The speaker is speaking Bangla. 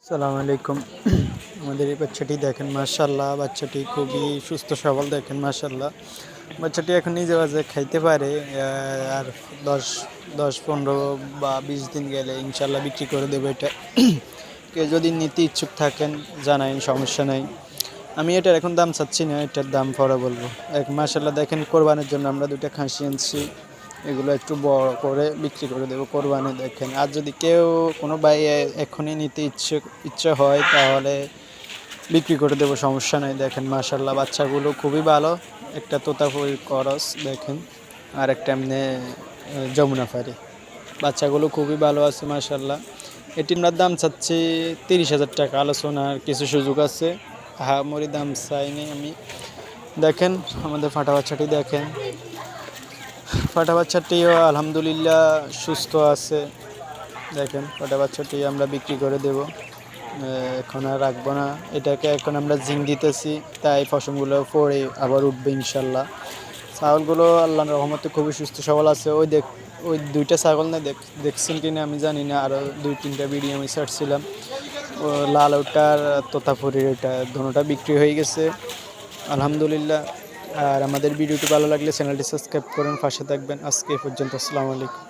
সালাম আলাইকুম। আমাদের এই বাচ্চাটি দেখেন, মাশাআল্লাহ, বাচ্চাটি খুবই সুস্থ সবল। দেখেন, মাশাআল্লাহ, বাচ্চাটি এখন নিজে বাজে খাইতে পারে। আর 10 15 বা 20 দিন গেলে ইনশাল্লাহ বিক্রি করে দেবো এটা। কেউ যদি নিতে ইচ্ছুক থাকেন জানাইন, সমস্যা নাই। আমি এটার এখন দাম চাচ্ছি না, এটার দাম পরে বলবো। মাশাআল্লাহ, দেখেন, কোরবানির জন্য আমরা দুইটা খাসি আনছি। এগুলো একটু বড় করে বিক্রি করে দেবো কোরবানি। দেখেন, আর যদি কেউ কোনো ভাই এখনই নিতে ইচ্ছে হয় তাহলে বিক্রি করে দেবো, সমস্যা নাই। দেখেন, মাশাআল্লাহ, বাচ্চাগুলো খুবই ভালো। একটা তোতাপুরি করস দেখেন, আর একটা এমনি যমুনাফারি। বাচ্চাগুলো খুবই ভালো আছে, মাশাআল্লাহ। এটির দাম চাচ্ছি 30,000 টাকা। আলোচনার কিছু সুযোগ আছে, আহামরি দাম চাইনি আমি। দেখেন, আমাদের ফাটা বাচ্চাটি দেখেন, ফাটা বাচ্চাটিও আলহামদুলিল্লাহ সুস্থ আছে। দেখেন, ফাটা বাচ্চাটি আমরা বিক্রি করে দেব, এখন আর রাখবো না। এটাকে এখন আমরা জিং দিতেছি, তাই পশমগুলো পরে আবার উঠবে ইনশাল্লাহ। ছাগলগুলো আল্লাহর রহমতে খুবই সুস্থ সবল আছে। ওই দুইটা ছাগল না দেখছেন কিনা আমি জানি না, আরও 2-3টা ভিডিও আমি ছাড়ছিলাম। ও লাল ওটার তোতাপুরির ওটা দুটোটা বিক্রি হয়ে গেছে আলহামদুলিল্লাহ। আর আমাদের ভিডিওটি ভালো লাগলে চ্যানেলটি সাবস্ক্রাইব করুন, পাশে থাকবেন। আজকে এ পর্যন্ত, আসসালামু আলাইকুম।